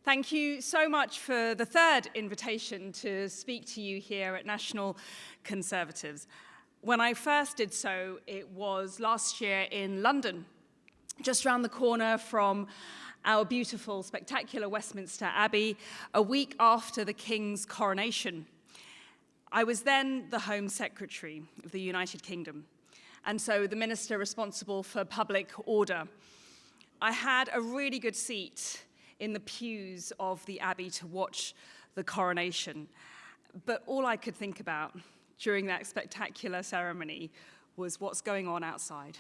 Thank you so much for the third invitation to speak to you here at National Conservatives. When I first did so, it was last year in London, just round the corner from our beautiful, spectacular Westminster Abbey, a week after the King's coronation. I was then the Home Secretary of the United Kingdom, and so the minister responsible for public order. I had a really good seat in the pews of the Abbey to watch the coronation, but all I could think about during that spectacular ceremony was what's going on outside.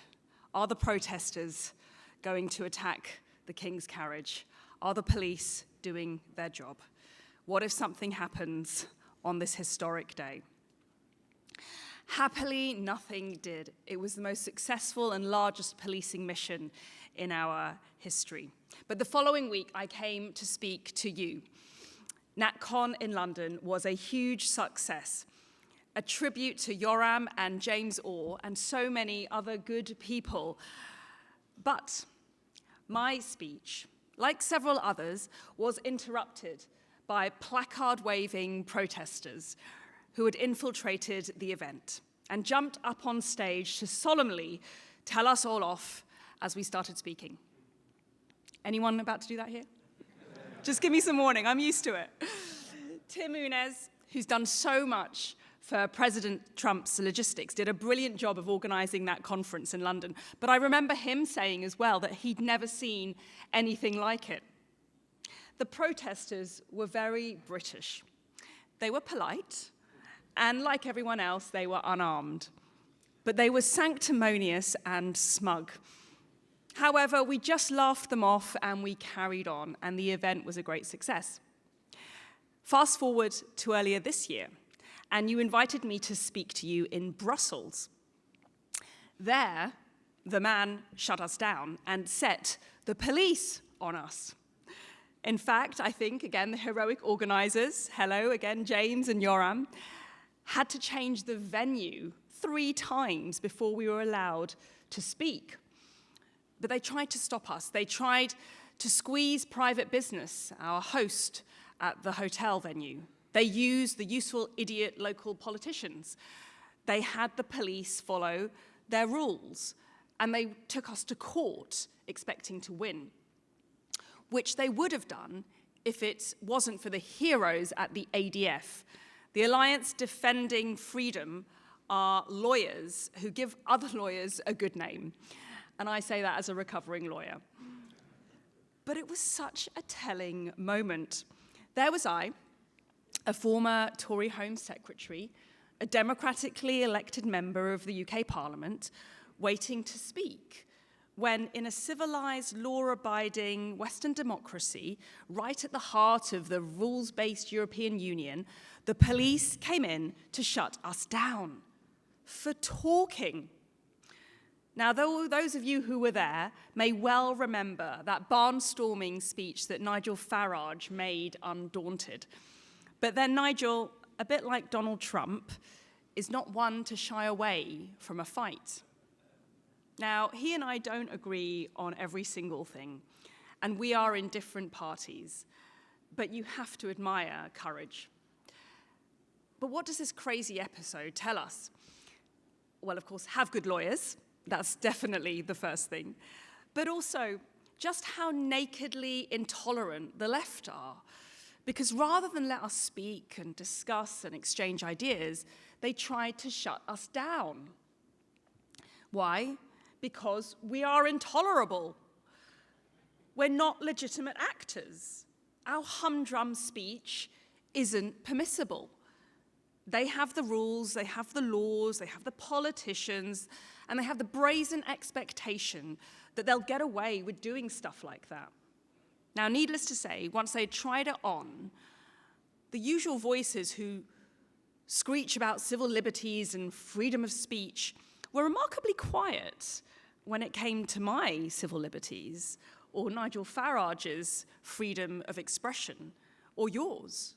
Are the protesters going to attack the King's carriage? Are the police doing their job? What if something happens on this historic day? Happily, nothing did. It was the most successful and largest policing mission in our history. But the following week, I came to speak to you. NatCon in London was a huge success, a tribute to Yoram and James Orr and so many other good people. But my speech, like several others, was interrupted by placard-waving protesters who had infiltrated the event and jumped up on stage to solemnly tell us all off as we started speaking. Anyone about to do that here? Just give me some warning, I'm used to it. Tim Muniz, who's done so much for President Trump's logistics, did a brilliant job of organizing that conference in London. But I remember him saying as well that he'd never seen anything like it. The protesters were very British. They were polite, and like everyone else, they were unarmed. But they were sanctimonious and smug. However, we just laughed them off and we carried on, and the event was a great success. Fast forward to earlier this year, and you invited me to speak to you in Brussels. There, the man shut us down and set the police on us. In fact, I think, again, the heroic organizers, hello again, James and Yoram, had to change the venue 3 times before we were allowed to speak. But they tried to stop us. They tried to squeeze private business, our host at the hotel venue. They used the useful idiot local politicians. They had the police follow their rules, and they took us to court expecting to win, which they would have done if it wasn't for the heroes at the ADF. The Alliance Defending Freedom are lawyers who give other lawyers a good name. And I say that as a recovering lawyer. But it was such a telling moment. There was I, a former Tory Home Secretary, a democratically elected member of the UK Parliament, waiting to speak, when in a civilized, law-abiding Western democracy, right at the heart of the rules-based European Union, the police came in to shut us down for talking. Now, those of you who were there may well remember that barnstorming speech that Nigel Farage made undaunted. But then Nigel, a bit like Donald Trump, is not one to shy away from a fight. Now, he and I don't agree on every single thing, and we are in different parties, but you have to admire courage. But what does this crazy episode tell us? Well, of course, have good lawyers. That's definitely the first thing. But also, just how nakedly intolerant the left are. Because rather than let us speak and discuss and exchange ideas, they tried to shut us down. Why? Because we are intolerable. We're not legitimate actors. Our humdrum speech isn't permissible. They have the rules, they have the laws, they have the politicians, and they have the brazen expectation that they'll get away with doing stuff like that. Now, needless to say, once they tried it on, the usual voices who screech about civil liberties and freedom of speech were remarkably quiet when it came to my civil liberties, or Nigel Farage's freedom of expression, or yours.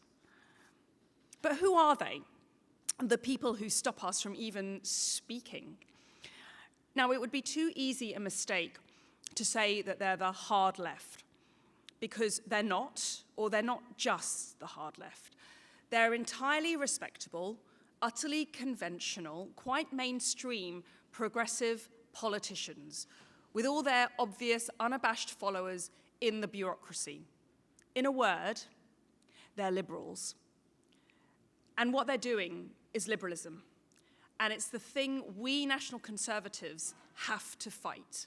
But who are they, the people who stop us from even speaking? Now, it would be too easy a mistake to say that they're the hard left, because they're not, or they're not just the hard left. They're entirely respectable, utterly conventional, quite mainstream, progressive politicians, with all their obvious, unabashed followers in the bureaucracy. In a word, they're liberals. And what they're doing is liberalism. And it's the thing we National Conservatives have to fight.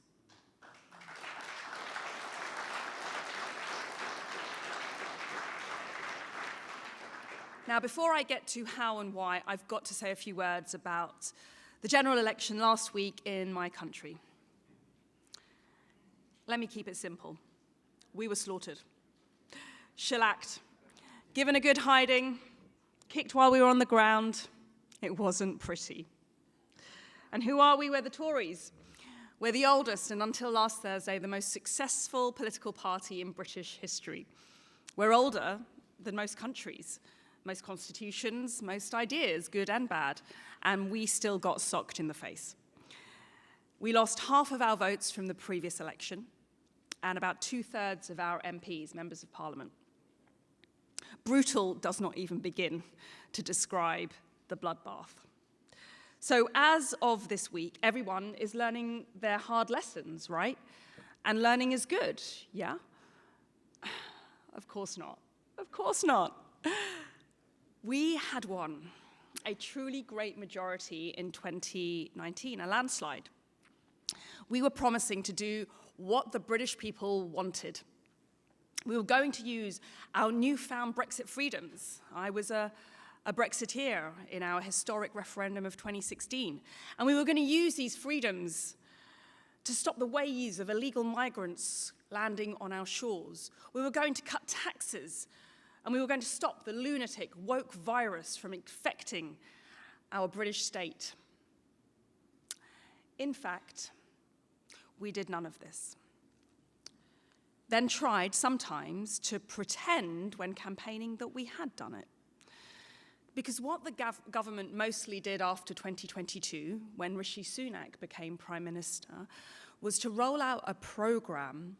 Now, before I get to how and why, I've got to say a few words about the general election last week in my country. Let me keep it simple. We were slaughtered, shellacked, given a good hiding, kicked while we were on the ground. It wasn't pretty. And who are we? We're the Tories. We're the oldest and, until last Thursday, the most successful political party in British history. We're older than most countries, most constitutions, most ideas, good and bad, and we still got socked in the face. We lost half of our votes from the previous election and about 2/3 of our MPs, members of parliament. Brutal does not even begin to describe the bloodbath. So as of this week, everyone is learning their hard lessons, right? And learning is good, yeah? Of course not. Of course not. We had won a truly great majority in 2019, a landslide. We were promising to do what the British people wanted. We were going to use our newfound Brexit freedoms. I was a Brexiteer in our historic referendum of 2016. And we were going to use these freedoms to stop the waves of illegal migrants landing on our shores. We were going to cut taxes, and we were going to stop the lunatic woke virus from infecting our British state. In fact, we did none of this. Then tried sometimes to pretend when campaigning that we had done it. Because what the government mostly did after 2022, when Rishi Sunak became Prime Minister, was to roll out a programme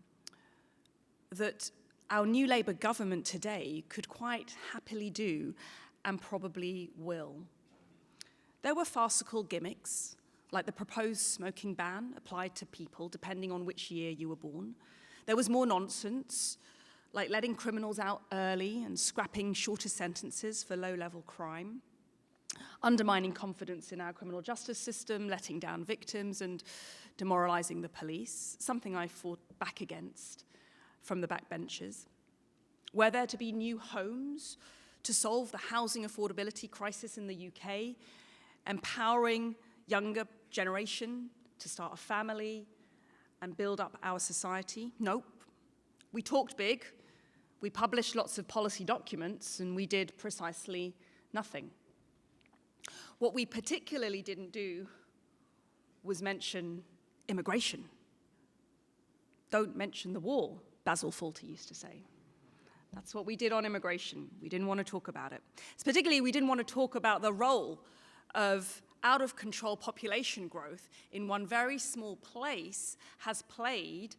that our new Labour government today could quite happily do and probably will. There were farcical gimmicks, like the proposed smoking ban applied to people depending on which year you were born. There was more nonsense, like letting criminals out early and scrapping shorter sentences for low-level crime, undermining confidence in our criminal justice system, letting down victims, and demoralizing the police, something I fought back against from the backbenches. Were there to be new homes to solve the housing affordability crisis in the UK, empowering younger generation to start a family and build up our society? Nope. We talked big, we published lots of policy documents, and we did precisely nothing. What we particularly didn't do was mention immigration. Don't mention the war, Basil Fawlty used to say. That's what we did on immigration. We didn't want to talk about it. Particularly, we didn't want to talk about the role of out-of-control population growth in one very small place has played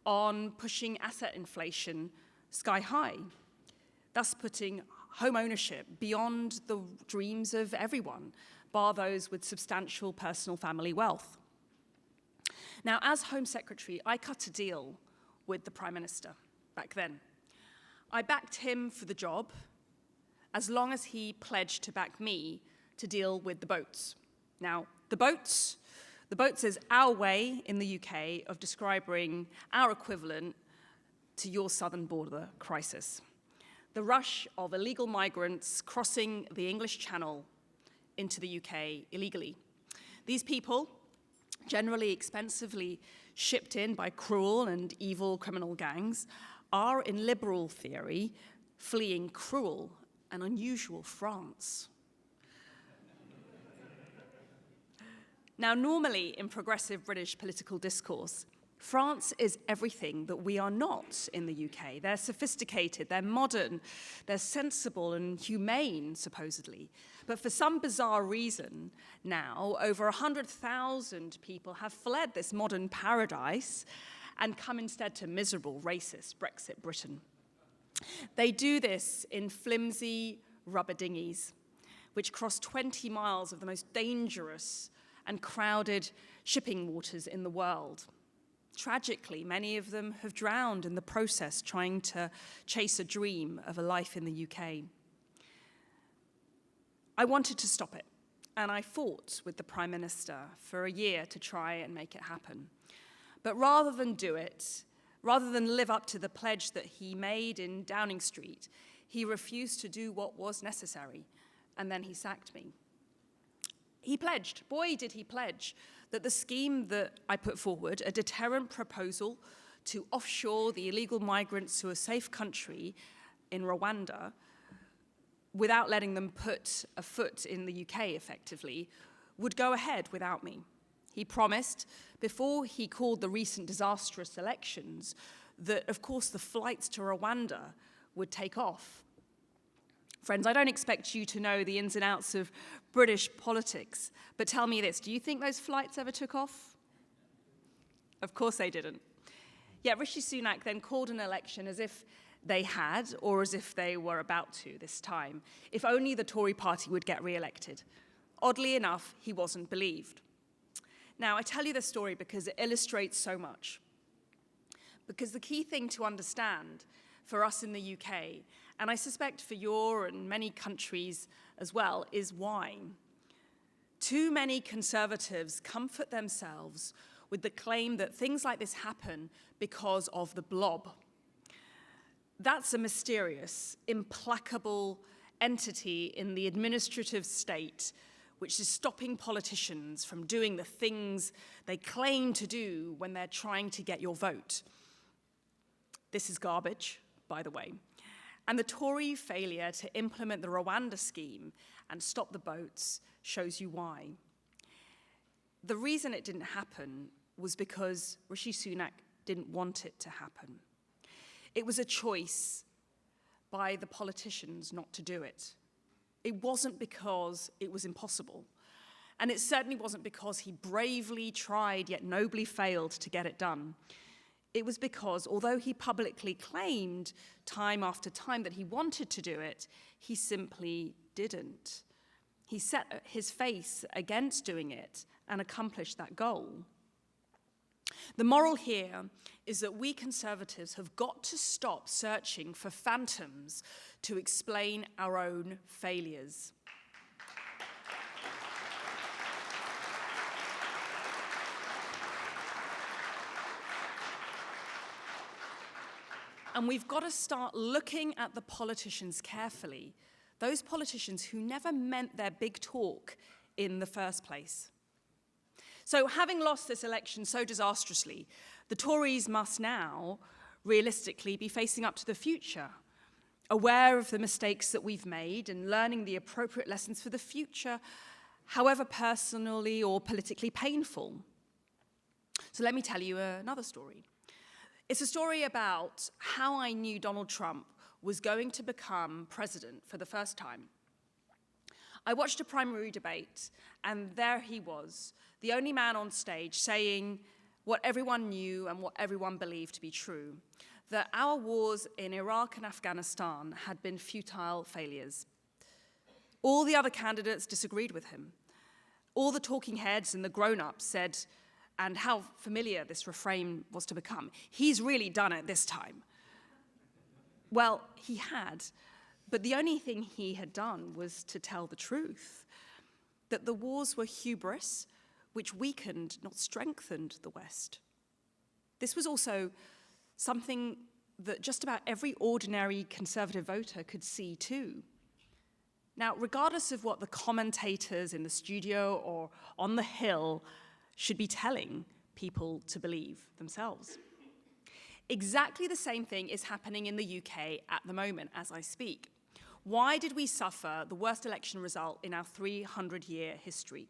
on pushing asset inflation sky high, thus putting home ownership beyond the dreams of everyone, bar those with substantial personal family wealth. Now, as Home Secretary, I cut a deal with the Prime Minister back then. I backed him for the job as long as he pledged to back me to deal with the boats. Now, the boats is our way in the UK of describing our equivalent to your southern border crisis. The rush of illegal migrants crossing the English Channel into the UK illegally. These people, generally expensively shipped in by cruel and evil criminal gangs, are, in liberal theory, fleeing cruel and unusual France. Now, normally in progressive British political discourse, France is everything that we are not in the UK. They're sophisticated, they're modern, they're sensible and humane, supposedly. But for some bizarre reason, now, over 100,000 people have fled this modern paradise and come instead to miserable, racist Brexit Britain. They do this in flimsy rubber dinghies, which cross 20 miles of the most dangerous and crowded shipping waters in the world. Tragically, many of them have drowned in the process trying to chase a dream of a life in the UK. I wanted to stop it, and I fought with the Prime Minister for a year to try and make it happen. But rather than do it, rather than live up to the pledge that he made in Downing Street, he refused to do what was necessary, and then he sacked me. He pledged, boy did he pledge, that the scheme that I put forward, a deterrent proposal to offshore the illegal migrants to a safe country in Rwanda, without letting them put a foot in the UK effectively, would go ahead without me. He promised, before he called the recent disastrous elections, that of course the flights to Rwanda would take off. Friends, I don't expect you to know the ins and outs of British politics, but tell me this, do you think those flights ever took off? Of course they didn't. Yet Rishi Sunak then called an election as if they had, or as if they were about to this time, if only the Tory party would get re-elected. Oddly enough, he wasn't believed. Now, I tell you this story because it illustrates so much. Because the key thing to understand for us in the UK, and I suspect for your and many countries as well, is why. Too many Conservatives comfort themselves with the claim that things like this happen because of the blob. That's a mysterious, implacable entity in the administrative state which is stopping politicians from doing the things they claim to do when they're trying to get your vote. This is garbage, by the way. And the Tory failure to implement the Rwanda scheme and stop the boats shows you why. The reason it didn't happen was because Rishi Sunak didn't want it to happen. It was a choice by the politicians not to do it. It wasn't because it was impossible. And it certainly wasn't because he bravely tried yet nobly failed to get it done. It was because, although he publicly claimed time after time that he wanted to do it, he simply didn't. He set his face against doing it and accomplished that goal. The moral here is that we Conservatives have got to stop searching for phantoms to explain our own failures. And we've got to start looking at the politicians carefully, those politicians who never meant their big talk in the first place. So having lost this election so disastrously, the Tories must now, realistically, be facing up to the future, aware of the mistakes that we've made and learning the appropriate lessons for the future, however personally or politically painful. So let me tell you another story. It's a story about how I knew Donald Trump was going to become president for the first time. I watched a primary debate, and there he was, the only man on stage saying what everyone knew and what everyone believed to be true, that our wars in Iraq and Afghanistan had been futile failures. All the other candidates disagreed with him. All the talking heads and the grown-ups said, and how familiar this refrain was to become, he's really done it this time. Well, he had, but the only thing he had done was to tell the truth, that the wars were hubris, which weakened, not strengthened, the West. This was also something that just about every ordinary Conservative voter could see too. Now, regardless of what the commentators in the studio or on the Hill should be telling people to believe themselves. Exactly the same thing is happening in the UK at the moment as I speak. Why did we suffer the worst election result in our 300-year history?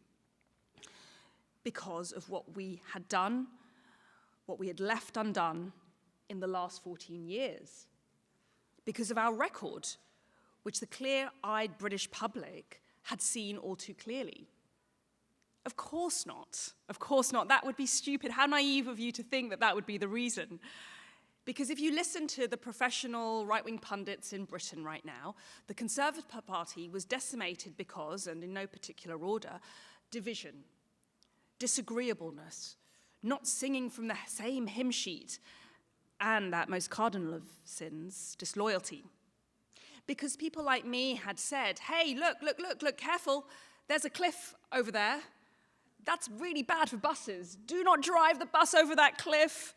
Because of what we had done, what we had left undone in the last 14 years. Because of our record, which the clear-eyed British public had seen all too clearly. Of course not. Of course not. That would be stupid. How naive of you to think that that would be the reason. Because if you listen to the professional right-wing pundits in Britain right now, the Conservative Party was decimated because, and in no particular order, division, disagreeableness, not singing from the same hymn sheet, and that most cardinal of sins, disloyalty. Because people like me had said, hey, look, careful, there's a cliff over there. That's really bad for buses. Do not drive the bus over that cliff.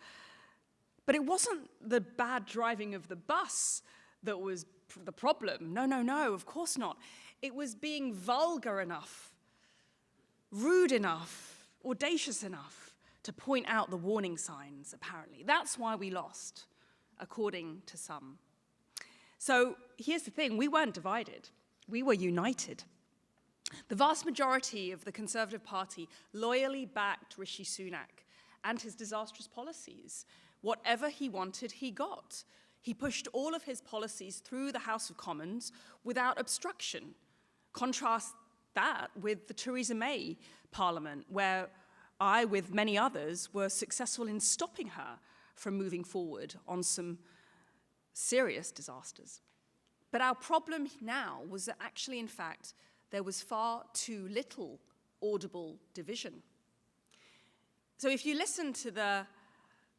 But it wasn't the bad driving of the bus that was the problem. No, of course not. It was being vulgar enough, rude enough, audacious enough to point out the warning signs, apparently. That's why we lost, according to some. So here's the thing, we weren't divided. We were united. The vast majority of the Conservative Party loyally backed Rishi Sunak and his disastrous policies. Whatever he wanted, he got. He pushed all of his policies through the House of Commons without obstruction. Contrast that with the Theresa May Parliament, where I, with many others, were successful in stopping her from moving forward on some serious disasters. But our problem now was that actually, in fact, there was far too little audible division. So if you listen to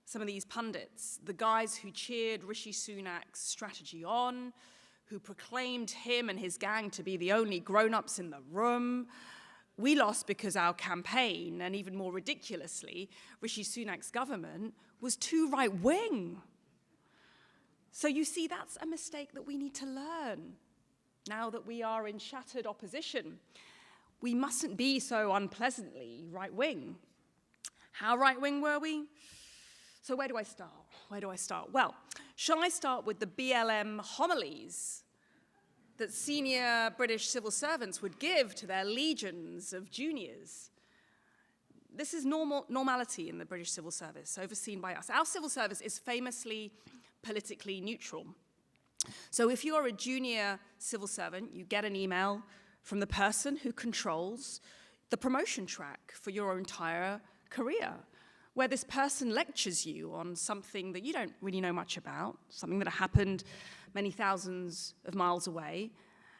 some of these pundits, the guys who cheered Rishi Sunak's strategy on, who proclaimed him and his gang to be the only grown-ups in the room, we lost because our campaign, and even more ridiculously, Rishi Sunak's government, was too right-wing. So you see, that's a mistake that we need to learn now that we are in shattered opposition. We mustn't be so unpleasantly right-wing. How right-wing were we? So where do I start? Well, shall I start with the BLM homilies that senior British civil servants would give to their legions of juniors? This is normality in the British civil service, overseen by us. Our civil service is famously politically neutral. So if you're a junior civil servant, you get an email from the person who controls the promotion track for your entire career, where this person lectures you on something that you don't really know much about, something that happened many thousands of miles away,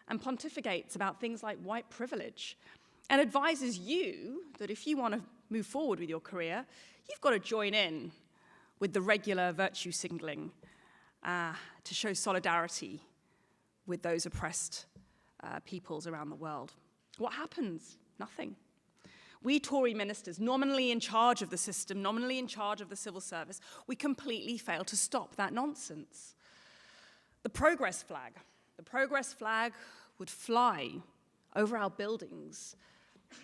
and pontificates about things like white privilege, and advises you that if you want to move forward with your career, you've got to join in with the regular virtue signaling to show solidarity with those oppressed peoples around the world. What happens? Nothing. We Tory ministers, nominally in charge of the system, nominally in charge of the civil service, we completely fail to stop that nonsense. The progress flag would fly over our buildings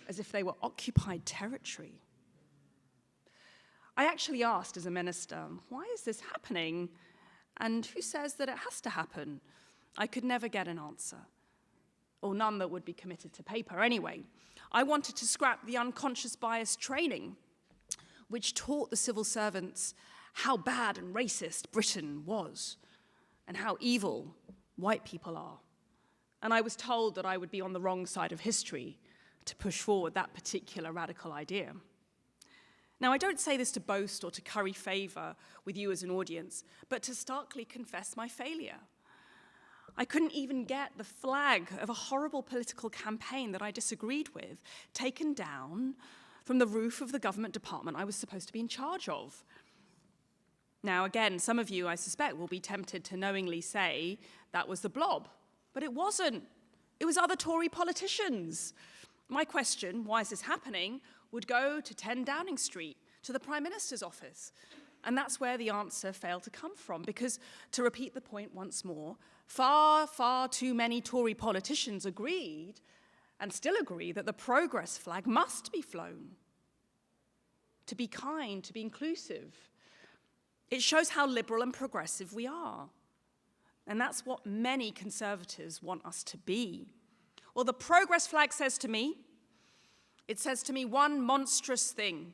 as if they were occupied territory. I actually asked as a minister, why is this happening? And who says that it has to happen? I could never get an answer, or none that would be committed to paper anyway. I wanted to scrap the unconscious bias training, which taught the civil servants how bad and racist Britain was, and how evil white people are. And I was told that I would be on the wrong side of history to push forward that particular radical idea. Now, I don't say this to boast or to curry favor with you as an audience, but to starkly confess my failure. I couldn't even get the flag of a horrible political campaign that I disagreed with taken down from the roof of the government department I was supposed to be in charge of. Now, again, some of you, I suspect, will be tempted to knowingly say that was the Blob, but it wasn't. It was other Tory politicians. My question, why is this happening, would go to 10 Downing Street, to the Prime Minister's office. And that's where the answer failed to come from, because, to repeat the point once more, far, far too many Tory politicians agreed, and still agree, that the progress flag must be flown. To be kind, to be inclusive. It shows how liberal and progressive we are. And that's what many Conservatives want us to be. Well, the progress flag says to me one monstrous thing,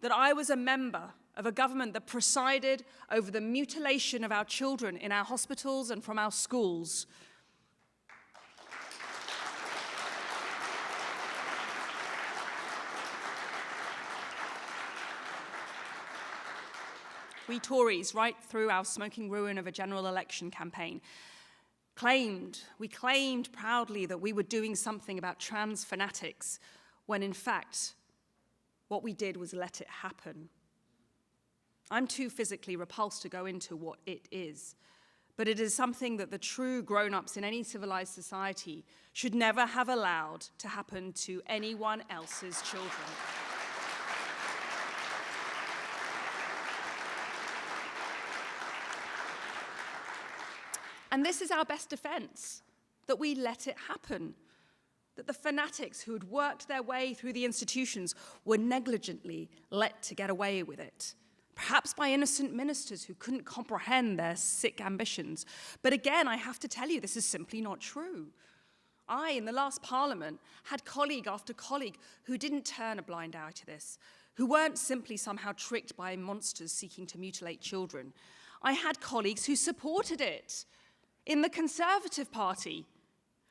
that I was a member of a government that presided over the mutilation of our children in our hospitals and from our schools. we Tories, right through our smoking ruin of a general election campaign, we claimed proudly that we were doing something about trans fanatics, when in fact, what we did was let it happen. I'm too physically repulsed to go into what it is, but it is something that the true grown-ups in any civilized society should never have allowed to happen to anyone else's children. And this is our best defense, that we let it happen, that the fanatics who had worked their way through the institutions were negligently let to get away with it, perhaps by innocent ministers who couldn't comprehend their sick ambitions. But again, I have to tell you, this is simply not true. I, in the last Parliament, had colleague after colleague who didn't turn a blind eye to this, who weren't simply somehow tricked by monsters seeking to mutilate children. I had colleagues who supported it in the Conservative Party,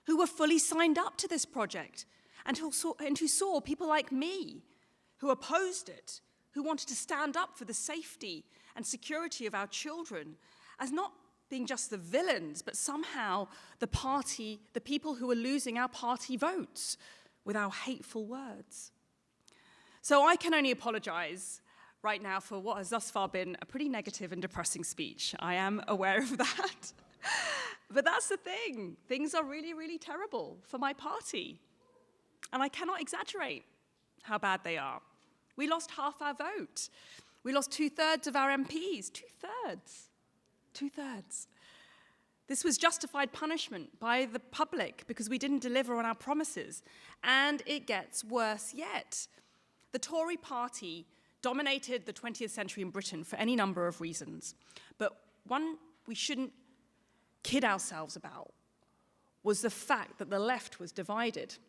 who were fully signed up to this project, and who saw people like me, who opposed it, who wanted to stand up for the safety and security of our children, as not being just the villains, but somehow the people who were losing our party votes with our hateful words. So I can only apologize right now for what has thus far been a pretty negative and depressing speech. I am aware of that. But that's the thing. Things are really, really terrible for my party. And I cannot exaggerate how bad they are. We lost half our vote. We lost 2/3 of our MPs. 2/3. 2/3. This was justified punishment by the public because we didn't deliver on our promises. And it gets worse yet. The Tory party dominated the 20th century in Britain for any number of reasons. But one we shouldn't kid ourselves about was the fact that the left was divided.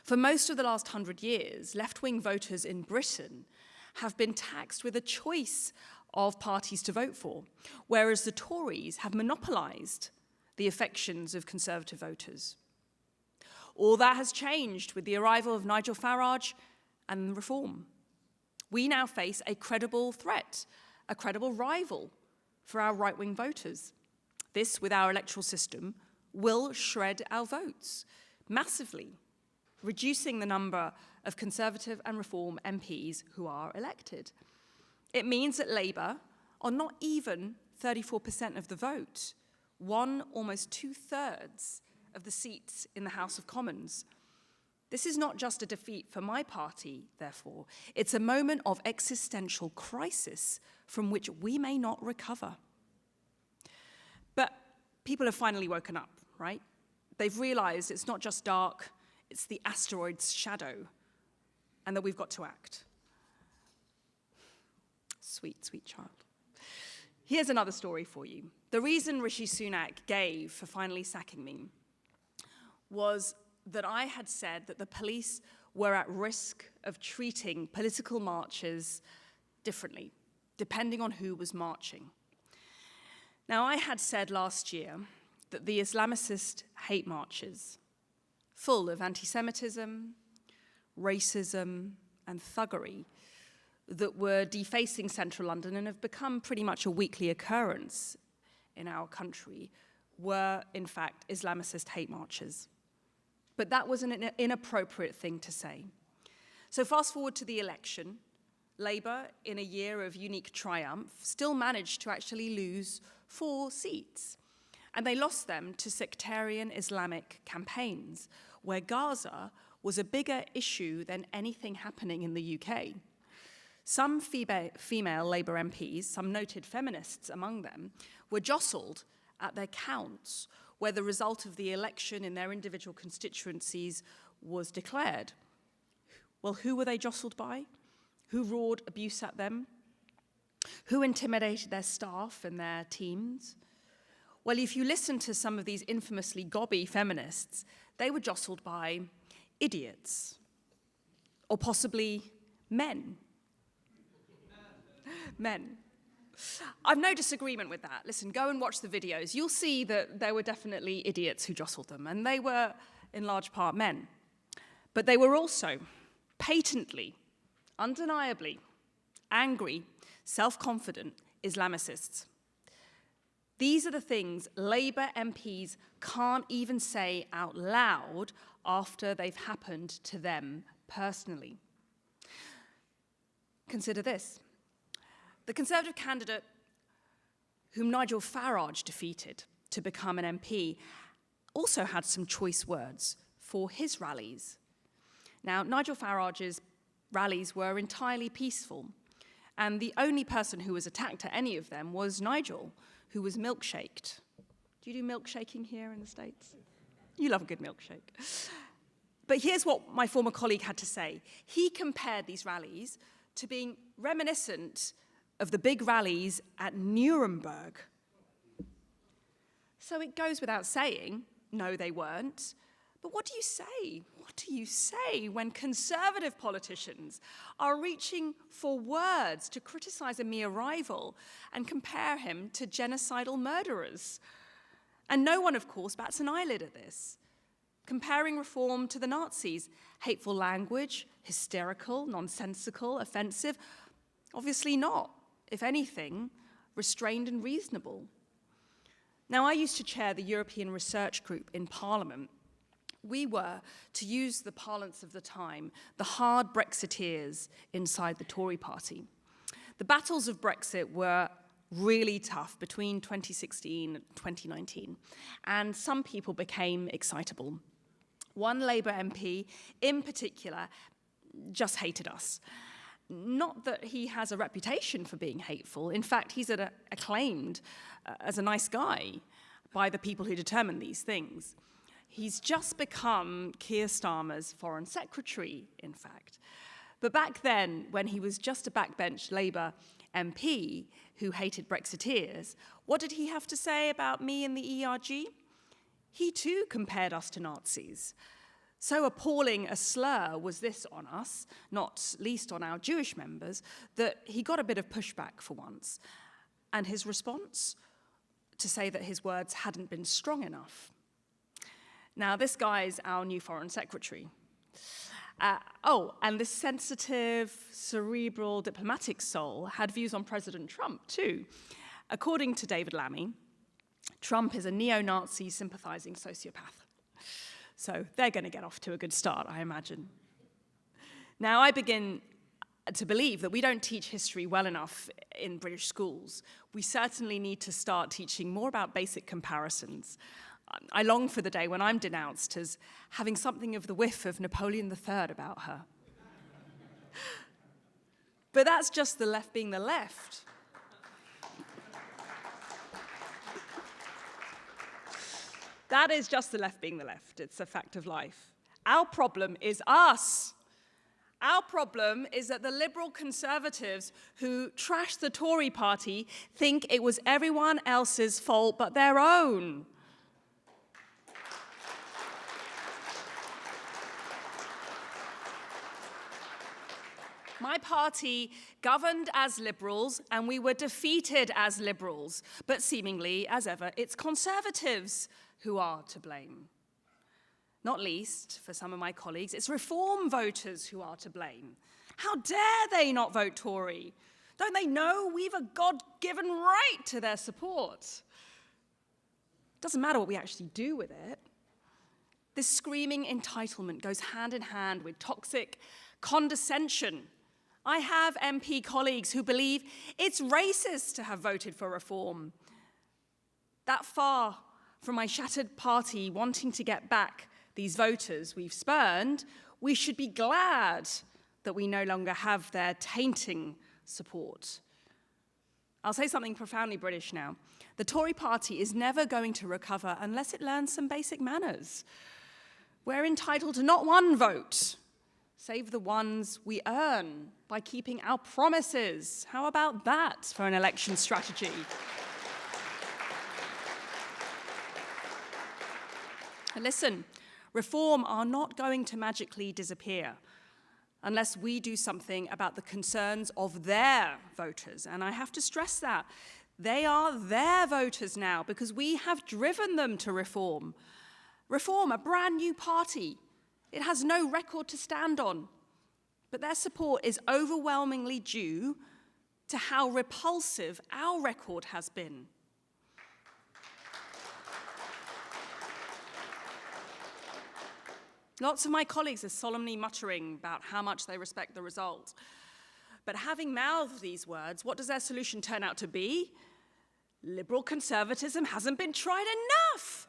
For most of the last 100 years, left-wing voters in Britain have been taxed with a choice of parties to vote for, whereas the Tories have monopolised the affections of Conservative voters. All that has changed with the arrival of Nigel Farage and Reform. We now face a credible threat, a credible rival for our right-wing voters. This, with our electoral system, will shred our votes massively, reducing the number of Conservative and Reform MPs who are elected. It means that Labour are not even 34% of the vote, won almost 2/3 of the seats in the House of Commons. This is not just a defeat for my party, therefore. It's a moment of existential crisis from which we may not recover. But people have finally woken up, right? They've realized it's not just dark, it's the asteroid's shadow, and that we've got to act. Sweet, sweet child. Here's another story for you. The reason Rishi Sunak gave for finally sacking me was that I had said that the police were at risk of treating political marchers differently, depending on who was marching. Now, I had said last year that the Islamicist hate marches, full of anti-Semitism, racism, and thuggery, that were defacing central London and have become pretty much a weekly occurrence in our country, were, in fact, Islamicist hate marches. But that was an inappropriate thing to say. So fast forward to the election, Labour, in a year of unique triumph, still managed to actually lose 4 seats. And they lost them to sectarian Islamic campaigns, where Gaza was a bigger issue than anything happening in the UK. Some female Labour MPs, some noted feminists among them, were jostled at their counts where the result of the election in their individual constituencies was declared. Well, who were they jostled by? Who roared abuse at them? Who intimidated their staff and their teams? Well, if you listen to some of these infamously gobby feminists, they were jostled by idiots, or possibly men. Men. I've no disagreement with that. Listen, go and watch the videos. You'll see that there were definitely idiots who jostled them, and they were, in large part, men. But they were also patently, undeniably, angry, self-confident Islamicists. These are the things Labour MPs can't even say out loud after they've happened to them personally. Consider this. The Conservative candidate whom Nigel Farage defeated to become an MP also had some choice words for his rallies. Now, Nigel Farage's rallies were entirely peaceful, and the only person who was attacked at any of them was Nigel, who was milkshaked. Do you do milkshaking here in the States? You love a good milkshake. But here's what my former colleague had to say. He compared these rallies to being reminiscent of the big rallies at Nuremberg. So it goes without saying, no, they weren't. But what do you say? What do you say when conservative politicians are reaching for words to criticize a mere rival and compare him to genocidal murderers? And no one, of course, bats an eyelid at this. Comparing reform to the Nazis, hateful language, hysterical, nonsensical, offensive, obviously not. If anything, restrained and reasonable. Now, I used to chair the European Research Group in Parliament. We were, to use the parlance of the time, the hard Brexiteers inside the Tory party. The battles of Brexit were really tough between 2016 and 2019, and some people became excitable. One Labour MP, in particular, just hated us. Not that he has a reputation for being hateful. In fact, he's acclaimed as a nice guy by the people who determine these things. He's just become Keir Starmer's foreign secretary, in fact. But back then, when he was just a backbench Labour MP who hated Brexiteers, what did he have to say about me and the ERG? He too compared us to Nazis. So appalling a slur was this on us, not least on our Jewish members, that he got a bit of pushback for once. And his response? To say that his words hadn't been strong enough. Now, this guy's our new foreign secretary. And this sensitive, cerebral, diplomatic soul had views on President Trump, too. According to David Lammy, Trump is a neo-Nazi sympathizing sociopath. So they're going to get off to a good start, I imagine. Now, I begin to believe that we don't teach history well enough in British schools. We certainly need to start teaching more about basic comparisons. I long for the day when I'm denounced as having something of the whiff of Napoleon III about her. But that's just the left being the left. That is just the left being the left. It's a fact of life. Our problem is us. Our problem is that the liberal conservatives who trash the Tory party think it was everyone else's fault but their own. My party governed as liberals, and we were defeated as liberals. But seemingly, as ever, it's conservatives who are to blame. Not least, for some of my colleagues, it's reform voters who are to blame. How dare they not vote Tory? Don't they know we've a God-given right to their support? Doesn't matter what we actually do with it. This screaming entitlement goes hand in hand with toxic condescension. I have MP colleagues who believe it's racist to have voted for reform. That far from my shattered party wanting to get back these voters we've spurned, we should be glad that we no longer have their tainting support. I'll say something profoundly British now. The Tory party is never going to recover unless it learns some basic manners. We're entitled to not one vote, save the ones we earn by keeping our promises. How about that for an election strategy? And listen, reform are not going to magically disappear unless we do something about the concerns of their voters. And I have to stress that. They are their voters now because we have driven them to reform. Reform, a brand new party. It has no record to stand on. But their support is overwhelmingly due to how repulsive our record has been. Lots of my colleagues are solemnly muttering about how much they respect the result. But having mouthed these words, what does their solution turn out to be? Liberal conservatism hasn't been tried enough.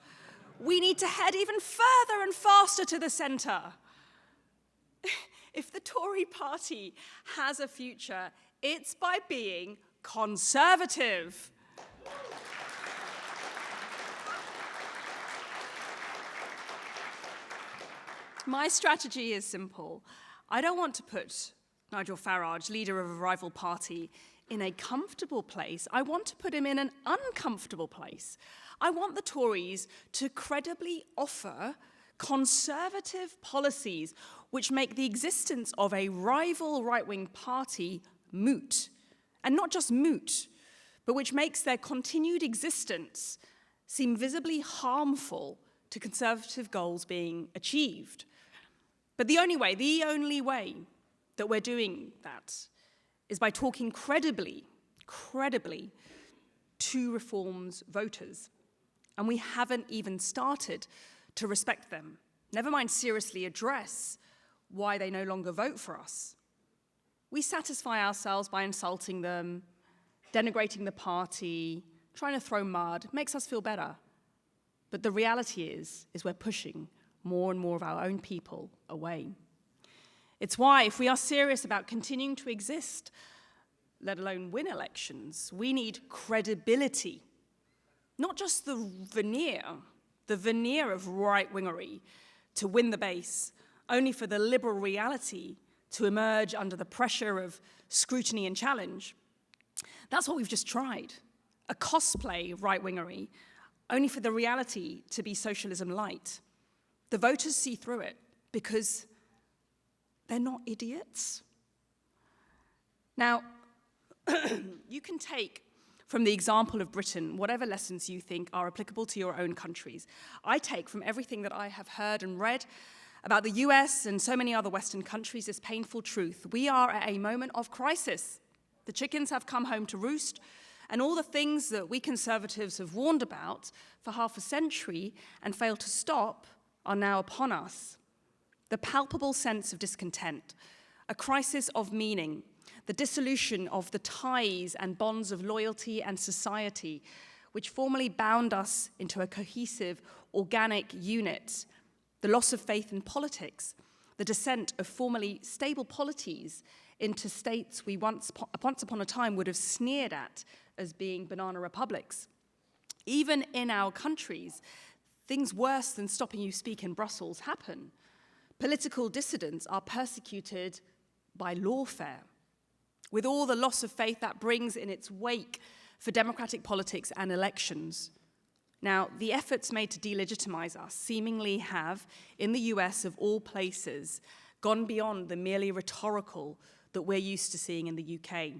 We need to head even further and faster to the centre. If the Tory party has a future, it's by being conservative. My strategy is simple. I don't want to put Nigel Farage, leader of a rival party, in a comfortable place. I want to put him in an uncomfortable place. I want the Tories to credibly offer conservative policies which make the existence of a rival right-wing party moot. And not just moot, but which makes their continued existence seem visibly harmful to conservative goals being achieved. But the only way that we're doing that is by talking credibly to reform's voters. And we haven't even started to respect them, never mind seriously address why they no longer vote for us. We satisfy ourselves by insulting them, denigrating the party, trying to throw mud, makes us feel better. But the reality is we're pushing more and more of our own people away. It's why, if we are serious about continuing to exist, let alone win elections, we need credibility. Not just the veneer of right-wingery to win the base, only for the liberal reality to emerge under the pressure of scrutiny and challenge. That's what we've just tried, a cosplay right-wingery, only for the reality to be socialism light. The voters see through it because they're not idiots. Now, you can take from the example of Britain whatever lessons you think are applicable to your own countries. I take from everything that I have heard and read about the US and so many other Western countries this painful truth. We are at a moment of crisis. The chickens have come home to roost, and all the things that we conservatives have warned about for half a century and failed to stop are now upon us. The palpable sense of discontent, a crisis of meaning, the dissolution of the ties and bonds of loyalty and society, which formerly bound us into a cohesive, organic unit, the loss of faith in politics, the descent of formerly stable polities into states we once upon a time would have sneered at as being banana republics. Even in our countries, things worse than stopping you speak in Brussels happen. Political dissidents are persecuted by lawfare, with all the loss of faith that brings in its wake for democratic politics and elections. Now, the efforts made to delegitimize us seemingly have, in the US of all places, gone beyond the merely rhetorical that we're used to seeing in the UK.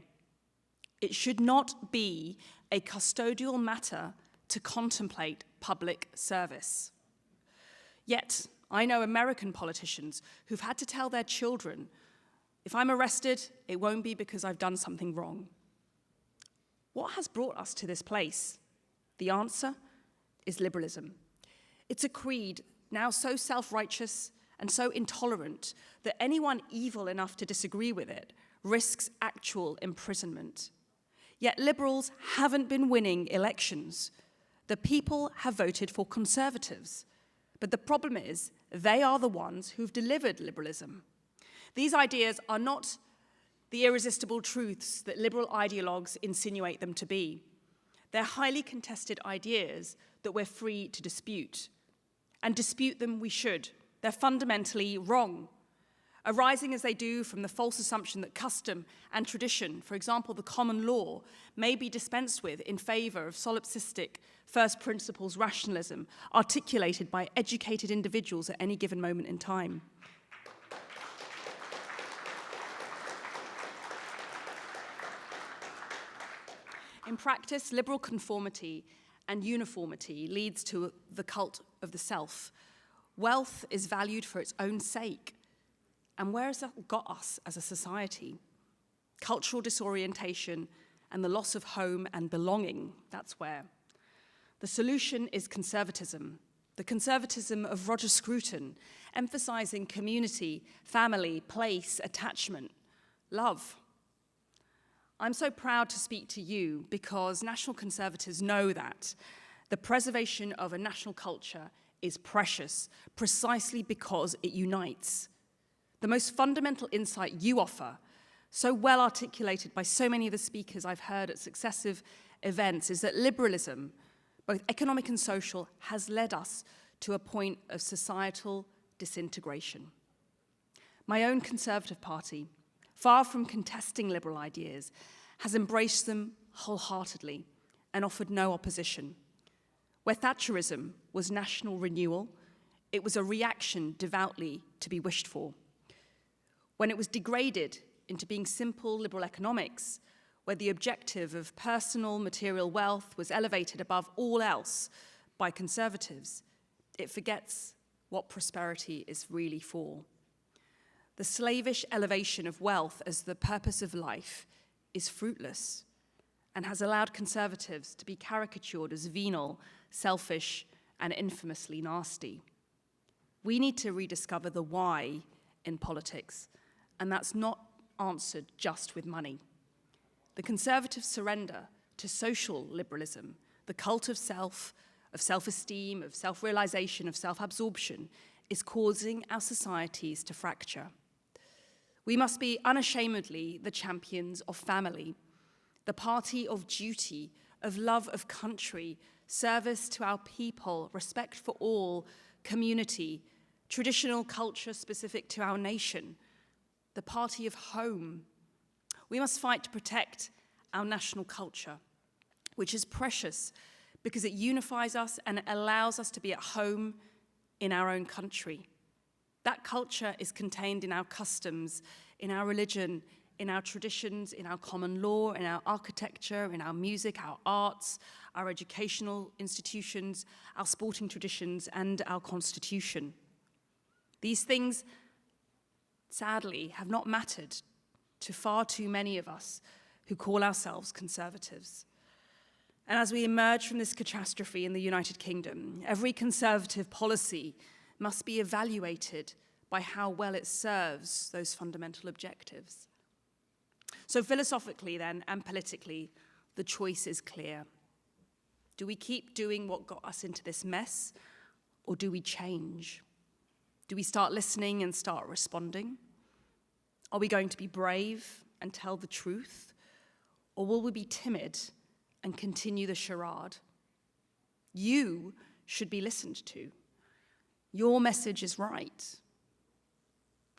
It should not be a custodial matter to contemplate public service. Yet, I know American politicians who've had to tell their children, if I'm arrested, it won't be because I've done something wrong. What has brought us to this place? The answer is liberalism. It's a creed now so self-righteous and so intolerant that anyone evil enough to disagree with it risks actual imprisonment. Yet liberals haven't been winning elections. The people have voted for conservatives. But the problem is, they are the ones who've delivered liberalism. These ideas are not the irresistible truths that liberal ideologues insinuate them to be. They're highly contested ideas that we're free to dispute. And dispute them we should. They're fundamentally wrong, arising as they do from the false assumption that custom and tradition, for example, the common law, may be dispensed with in favor of solipsistic first principles rationalism articulated by educated individuals at any given moment in time. In practice, liberal conformity and uniformity leads to the cult of the self. Wealth is valued for its own sake. And where has that got us as a society? cultural disorientation, and the loss of home and belonging, that's where. The solution is conservatism, the conservatism of Roger Scruton, emphasizing community, family, place, attachment, love. I'm so proud to speak to you because national conservatives know that the preservation of a national culture is precious precisely because it unites. The most fundamental insight you offer, so well articulated by so many of the speakers I've heard at successive events, is that liberalism, both economic and social, has led us to a point of societal disintegration. My own Conservative Party, far from contesting liberal ideas, has embraced them wholeheartedly and offered no opposition. Where Thatcherism was national renewal, it was a reaction devoutly to be wished for. When it was degraded into being simple liberal economics, where the objective of personal material wealth was elevated above all else by conservatives, it forgets what prosperity is really for. The slavish elevation of wealth as the purpose of life is fruitless and has allowed conservatives to be caricatured as venal, selfish, and infamously nasty. We need to rediscover the why in politics, and that's not answered just with money. The conservative surrender to social liberalism, the cult of self, of self-esteem, of self-realization, of self-absorption, is causing our societies to fracture. We must be unashamedly the champions of family, the party of duty, of love of country, service to our people, respect for all, community, traditional culture specific to our nation, the party of home. We must fight to protect our national culture, which is precious because it unifies us and allows us to be at home in our own country. That culture is contained in our customs, in our religion, in our traditions, in our common law, in our architecture, in our music, our arts, our educational institutions, our sporting traditions, and our constitution. These things, sadly, have not mattered to far too many of us who call ourselves conservatives. And as we emerge from this catastrophe in the United Kingdom, every conservative policy must be evaluated by how well it serves those fundamental objectives. So philosophically then, and politically, the choice is clear. Do we keep doing what got us into this mess, or do we change? Do we start listening and start responding? Are we going to be brave and tell the truth, or will we be timid and continue the charade? You should be listened to. Your message is right.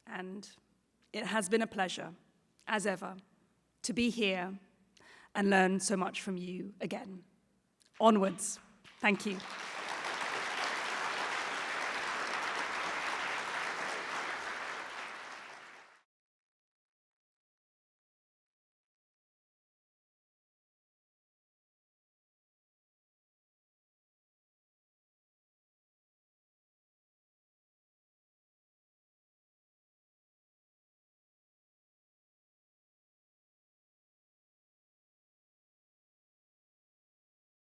And it has been a pleasure, as ever, to be here and learn so much from you again. Onwards. Thank you.